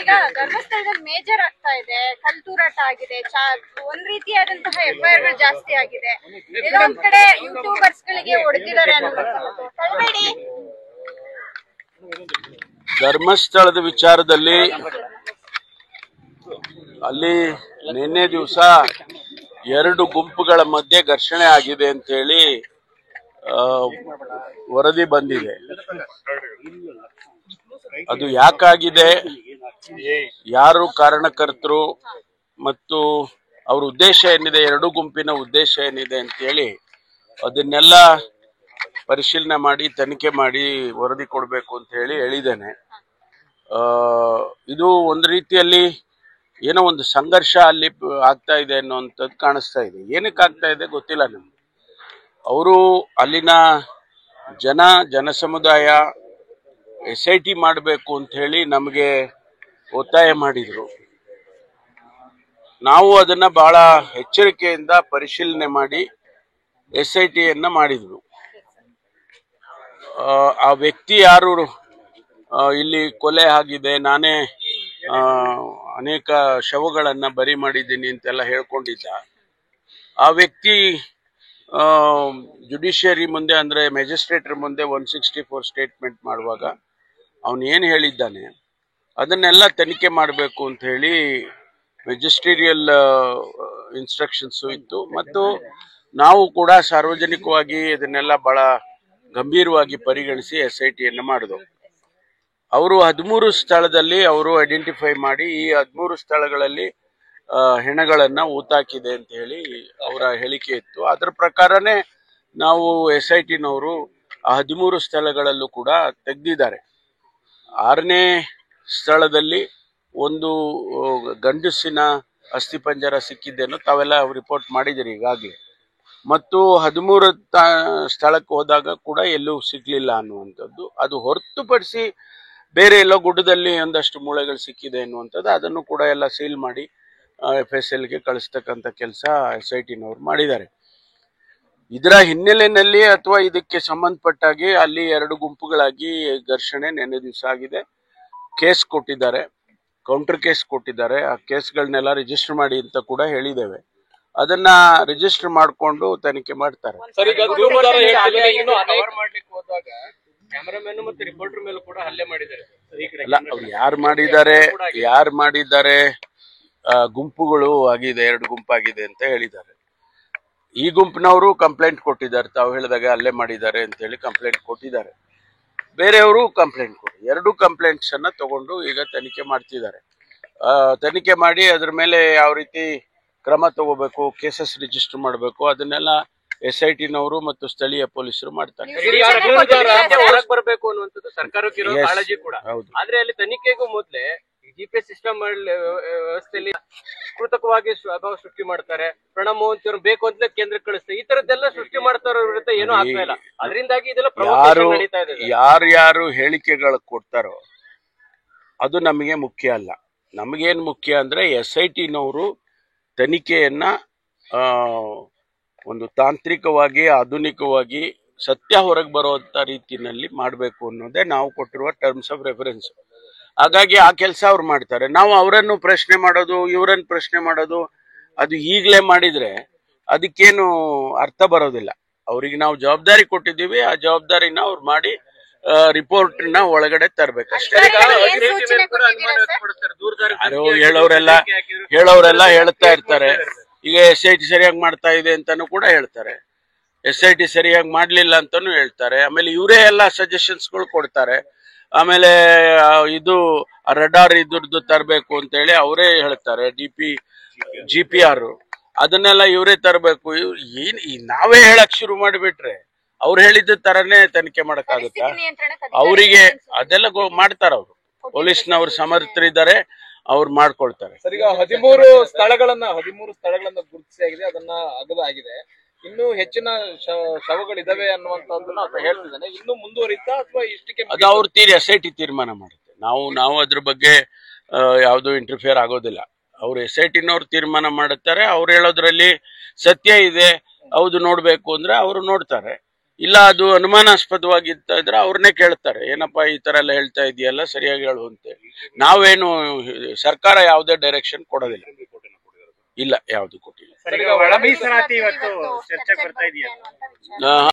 ಈಗ ಧರ್ಮಸ್ಥಳದಲ್ಲಿ ಮೇಜರ್ ಆಗ್ತಾ ಇದೆ, ಕಲ್ತೂರಾಟ ಆಗಿದೆ, ಒಂದ್ ರೀತಿಯಾದಂತಹ ಎಫ್ಐಆರ್ ಗಳು ಜಾಸ್ತಿ ಆಗಿದೆ. ಏನೋ ಒಂದ್ ಕಡೆ ಯೂಟ್ಯೂಬರ್ಸ್ ಗಳಿಗೆ ಹೊಡೆದಿದ್ದಾರೆ ಅನ್ನೋದು. ಧರ್ಮಸ್ಥಳದ ವಿಚಾರದಲ್ಲಿ ಅಲ್ಲಿ ನಿನ್ನೆ ದಿವಸ 2 ಗುಂಪುಗಳ ಮಧ್ಯೆ ಘರ್ಷಣೆ ಆಗಿದೆ ಅಂತ ಹೇಳಿ ವರದಿ ಬಂದಿದೆ. ಅದು ಯಾಕಾಗಿದೆ, ಯಾರು ಕಾರಣಕರ್ತರು ಮತ್ತು ಅವ್ರ ಉದ್ದೇಶ ಏನಿದೆ, 2 ಗುಂಪಿನ ಉದ್ದೇಶ ಏನಿದೆ ಅಂತ ಹೇಳಿ ಅದನ್ನೆಲ್ಲ ಪರಿಶೀಲನೆ ಮಾಡಿ ತನಿಖೆ ಮಾಡಿ ವರದಿ ಕೊಡಬೇಕು ಅಂತ ಹೇಳಿ ಹೇಳಿದ್ದೇನೆ. ಇದು ಒಂದು ರೀತಿಯಲ್ಲಿ ಏನೋ ಒಂದು ಸಂಘರ್ಷ ಅಲ್ಲಿ ಆಗ್ತಾ ಇದೆ ಅನ್ನುವಂಥದ್ದು ಕಾಣಿಸ್ತಾ ಇದೆ. ಏನಕ್ಕೆ ಆಗ್ತಾ ಇದೆ ಗೊತ್ತಿಲ್ಲ ನಮ್ಗೆ. ಅವರು ಅಲ್ಲಿನ ಜನ ಸಮುದಾಯ SIT ಮಾಡಬೇಕು ಅಂತ ಹೇಳಿ ನಮಗೆ ಒತ್ತಾಯ ಮಾಡಿದ್ರು. ನಾವು ಅದನ್ನ ಬಹಳ ಎಚ್ಚರಿಕೆಯಿಂದ ಪರಿಶೀಲನೆ ಮಾಡಿ SITಯನ್ನ ಮಾಡಿದ್ವಿ. ಆ ವ್ಯಕ್ತಿ ಯಾರು ಇಲ್ಲಿ ಕೊಲೆ ಆಗಿದೆ, ನಾನೇ ಅನೇಕ ಶವಗಳನ್ನ ಬರಿ ಮಾಡಿದ್ದೀನಿ ಅಂತೆಲ್ಲ ಹೇಳ್ಕೊಂಡಿದ್ದ ಆ ವ್ಯಕ್ತಿ ಜುಡಿಷಿಯರಿ ಮುಂದೆ ಅಂದ್ರೆ ಮ್ಯಾಜಿಸ್ಟ್ರೇಟರ್ ಮುಂದೆ 164 ಸ್ಟೇಟ್ಮೆಂಟ್ ಮಾಡುವಾಗ ಅವನು ಏನು ಹೇಳಿದ್ದಾನೆ ಅದನ್ನೆಲ್ಲ ತನಿಖೆ ಮಾಡಬೇಕು ಅಂತ ಹೇಳಿ ಮೆಜಿಸ್ಟ್ರೇರಿಯಲ್ ಇನ್ಸ್ಟ್ರಕ್ಷನ್ಸ್ ಇತ್ತು. ಮತ್ತು ನಾವು ಕೂಡ ಸಾರ್ವಜನಿಕವಾಗಿ ಇದನ್ನೆಲ್ಲ ಬಹಳ ಗಂಭೀರವಾಗಿ ಪರಿಗಣಿಸಿ SITಯನ್ನ ಮಾಡಿದವು. ಅವರು 13 ಸ್ಥಳದಲ್ಲಿ ಅವರು ಐಡೆಂಟಿಫೈ ಮಾಡಿ ಈ 13 ಸ್ಥಳಗಳಲ್ಲಿ ಹೆಣಗಳನ್ನ ಊತಾಕಿದೆ ಅಂತ ಹೇಳಿ ಅವರ ಹೇಳಿಕೆ ಇತ್ತು. ಅದರ ಪ್ರಕಾರನೇ ನಾವು SITನವರು ಆ 13 ಸ್ಥಳಗಳಲ್ಲೂ ಕೂಡ ತೆಗೆದಿದ್ದಾರೆ. 6ನೇ ಸ್ಥಳದಲ್ಲಿ ಒಂದು ಗಂಡಸಿನ ಅಸ್ಥಿಪಂಜರ ಸಿಕ್ಕಿದ್ದೇನೋ ತಾವೆಲ್ಲ ರಿಪೋರ್ಟ್ ಮಾಡಿದಿರಿ ಈಗಾಗಲೇ. ಮತ್ತು 13 ಸ್ಥಳಕ್ಕೆ ಹೋದಾಗ ಕೂಡ ಎಲ್ಲೂ ಸಿಗ್ಲಿಲ್ಲ ಅನ್ನುವಂಥದ್ದು. ಅದು ಹೊರತುಪಡಿಸಿ ಬೇರೆ ಎಲ್ಲೋ ಗುಡ್ಡದಲ್ಲಿ ಒಂದಷ್ಟು ಮೂಳೆಗಳು ಸಿಕ್ಕಿದೆ ಅನ್ನುವಂಥದ್ದು, ಅದನ್ನು ಕೂಡ ಎಲ್ಲ ಸೀಲ್ ಮಾಡಿ FSLಗೆ ಕಳಿಸ್ತಕ್ಕಂಥ ಕೆಲಸ SITನವರು ಮಾಡಿದ್ದಾರೆ. ಇದರ ಹಿನ್ನೆಲೆಯಲ್ಲಿ ಅಥವಾ ಇದಕ್ಕೆ ಸಂಬಂಧಪಟ್ಟಾಗಿ ಅಲ್ಲಿ 2 ಗುಂಪುಗಳಾಗಿ ಘರ್ಷಣೆ ನಿನ್ನೆ ದಿವಸ ಆಗಿದೆ. ಕೇಸ್ ಕೊಟ್ಟಿದ್ದಾರೆ, ಕೌಂಟರ್ ಕೇಸ್ ಕೊಟ್ಟಿದ್ದಾರೆ. ಆ ಕೇಸ್ಗಳನ್ನೆಲ್ಲ ರಿಜಿಸ್ಟರ್ ಮಾಡಿ ಅಂತ ಕೂಡ ಹೇಳಿದ್ದೇವೆ. ಅದನ್ನ ರಿಜಿಸ್ಟರ್ ಮಾಡಿಕೊಂಡು ತನಿಖೆ ಮಾಡ್ತಾರೆ. ಅಲ್ಲ, ಅವ್ರು ಯಾರು ಮಾಡಿದ್ದಾರೆ ಗುಂಪುಗಳು ಆಗಿದೆ, 2 ಗುಂಪಾಗಿದೆ ಅಂತ ಹೇಳಿದ್ದಾರೆ. ಈ ಗುಂಪಿನವರು ಕಂಪ್ಲೇಂಟ್ ಕೊಟ್ಟಿದ್ದಾರೆ, ತಾವು ಹೇಳಿದಾಗ ಅಲ್ಲೇ ಮಾಡಿದ್ದಾರೆ ಅಂತ ಹೇಳಿ ಕಂಪ್ಲೇಂಟ್ ಕೊಟ್ಟಿದ್ದಾರೆ. ಬೇರೆಯವರು ಕಂಪ್ಲೇಂಟ್ ಕೊಡಿ, 2 ಕಂಪ್ಲೇಂಟ್ಸ್ ಅನ್ನ ತಗೊಂಡು ಈಗ ತನಿಖೆ ಮಾಡ್ತಿದ್ದಾರೆ. ತನಿಖೆ ಮಾಡಿ ಅದ್ರ ಮೇಲೆ ಯಾವ ರೀತಿ ಕ್ರಮ ತಗೋಬೇಕು, ಕೇಸಸ್ ರಿಜಿಸ್ಟರ್ ಮಾಡಬೇಕು, ಅದನ್ನೆಲ್ಲ SITನವರು ಮತ್ತು ಸ್ಥಳೀಯ ಪೊಲೀಸರು ಮಾಡ್ತಾರೆ. ಹೊರಗೆ ಬರಬೇಕು ಅನ್ನುವಂಥದ್ದು ಸರ್ಕಾರಕ್ಕೆ ಇರೋ ಕಾಳಜಿ ಕೂಡ. ಆದ್ರೆ ಅಲ್ಲಿ ತನಿಖೆಗೂ ಮೊದಲೇ GPS ಸಿಸ್ಟಮ್ ವ್ಯವಸ್ಥೆಯಲ್ಲಿ ಕೃತಕವಾಗಿ ಅಭಾವ ಸೃಷ್ಟಿ ಮಾಡ್ತಾರೆ. ಪ್ರಣಬ್ ಮೋಹಂತಿ ಅವರು ಬೇಕು ಅಂತಲೇ ಕೇಂದ್ರಕ್ಕೆ ಕಳಿಸ್ತಾರೆ. ಈ ತರದ್ದೆಲ್ಲ ಸೃಷ್ಟಿ ಮಾಡ್ತಾರೋ ವಿರುದ್ಧ ಏನೂ ಆಗ್ತಾ ಇಲ್ಲ. ಅದರಿಂದಾಗಿ ಇದೆಲ್ಲ ನಡೀತಾ ಇದೆ. ಯಾರ್ಯಾರು ಹೇಳಿಕೆಗಳು ಕೊಡ್ತಾರೋ ಅದು ನಮಗೆ ಮುಖ್ಯ ಅಲ್ಲ. ನಮಗೇನು ಮುಖ್ಯ ಅಂದ್ರೆ SITನವರು ತನಿಖೆಯನ್ನ ಒಂದು ತಾಂತ್ರಿಕವಾಗಿ ಆಧುನಿಕವಾಗಿ ಸತ್ಯ ಹೊರಗೆ ಬರುವಂತ ರೀತಿಯಲ್ಲಿ ಮಾಡಬೇಕು ಅನ್ನೋದೇ ನಾವು ಕೊಟ್ಟಿರುವ ಟರ್ಮ್ಸ್ ಆಫ್ ರೆಫರೆನ್ಸ್. ಹಾಗಾಗಿ ಆ ಕೆಲಸ ಅವ್ರು ಮಾಡ್ತಾರೆ. ನಾವು ಅವರನ್ನು ಪ್ರಶ್ನೆ ಮಾಡೋದು, ಇವರನ್ನು ಪ್ರಶ್ನೆ ಮಾಡೋದು, ಅದು ಈಗಲೇ ಮಾಡಿದ್ರೆ ಅದಕ್ಕೇನು ಅರ್ಥ ಬರೋದಿಲ್ಲ. ಅವ್ರಿಗೆ ನಾವು ಜವಾಬ್ದಾರಿ ಕೊಟ್ಟಿದ್ದೀವಿ, ಆ ಜವಾಬ್ದಾರಿನ ಅವ್ರು ಮಾಡಿ ರಿಪೋರ್ಟ್ ನ ಒಳಗಡೆ ತರ್ಬೇಕಷ್ಟೇ. ಹೇಳೋರೆಲ್ಲ ಹೇಳ್ತಾ ಇರ್ತಾರೆ, ಈಗ SIT ಸರಿಯಾಗಿ ಮಾಡ್ತಾ ಇದೆ ಅಂತಾನು ಕೂಡ ಹೇಳ್ತಾರೆ, SIT ಸರಿಯಾಗಿ ಮಾಡ್ಲಿಲ್ಲ ಅಂತಾನು ಹೇಳ್ತಾರೆ. ಆಮೇಲೆ ಇವರೇ ಎಲ್ಲ ಸಜೆಷನ್ಸ್ಗಳು ಕೊಡ್ತಾರೆ. ಆಮೇಲೆ ಇದು ರಡಾರ್ ಇದ್ರದ್ದು ತರಬೇಕು ಅಂತ ಹೇಳಿ ಅವರೇ ಹೇಳ್ತಾರೆ, GPR ಅದನ್ನೆಲ್ಲ ಇವರೇ ತರಬೇಕು. ನಾವೇ ಹೇಳಕ್ ಶುರು ಮಾಡಿಬಿಟ್ರೆ ಅವ್ರು ಹೇಳಿದ ತರನೇ ತನಿಖೆ ಮಾಡಕ್ಕಾಗುತ್ತಾ? ಅವರಿಗೆ ಅದೆಲ್ಲ ಮಾಡ್ತಾರ, ಅವರು ಪೊಲೀಸ್ನವ್ರು ಸಮರ್ಥರಿದ್ದಾರೆ, ಅವ್ರು ಮಾಡ್ಕೊಳ್ತಾರೆ. ಸರ್, ಈಗ 13 ಸ್ಥಳಗಳನ್ನ ಗುರುತಿಸಿಯಾಗಿದೆ, ಅದನ್ನ ಅಗಲಾಗಿದೆ. ಇನ್ನೂ ಹೆಚ್ಚಿನ ಶವಗಳಿದಾವೆ ಅನ್ನುವಂಥದ್ದನ್ನ ಹೇಳ್ತಿದ್ದಾನೆ. ಇನ್ನು ಮುಂದುವರಿತಾ ಅಥವಾ ಇಷ್ಟಕ್ಕೆ ಅದು ಅವ್ರ SIT ತೀರ್ಮಾನ ಮಾಡುತ್ತೆ. ನಾವು ಅದ್ರ ಬಗ್ಗೆ ಯಾವುದು ಇಂಟರ್ಫಿಯರ್ ಆಗೋದಿಲ್ಲ. ಅವ್ರು SITನವ್ರು ತೀರ್ಮಾನ ಮಾಡುತ್ತಾರೆ. ಅವ್ರು ಹೇಳೋದ್ರಲ್ಲಿ ಸತ್ಯ ಇದೆ, ಹೌದು ನೋಡ್ಬೇಕು ಅಂದ್ರೆ ಅವರು ನೋಡ್ತಾರೆ. ಇಲ್ಲ ಅದು ಅನುಮಾನಾಸ್ಪದವಾಗಿತ್ತ ಇದ್ರೆ ಅವ್ರನ್ನೇ ಕೇಳ್ತಾರೆ, ಏನಪ್ಪಾ ಈ ತರ ಎಲ್ಲ ಹೇಳ್ತಾ ಇದೆಯಲ್ಲ ಸರಿಯಾಗಿ ಹೇಳುವಂತೆ. ನಾವೇನು ಸರ್ಕಾರ ಯಾವುದೇ ಡೈರೆಕ್ಷನ್ ಕೊಡೋದಿಲ್ಲ, ಇಲ್ಲ ಯಾವ್ದು ಕೊಟ್ಟಿಲ್ಲ. ಒಳ ಮೀಸಲಾತಿ ಇವತ್ತು ಚರ್ಚೆಗೆ ಬರ್ತಾ ಇದೆಯಾ?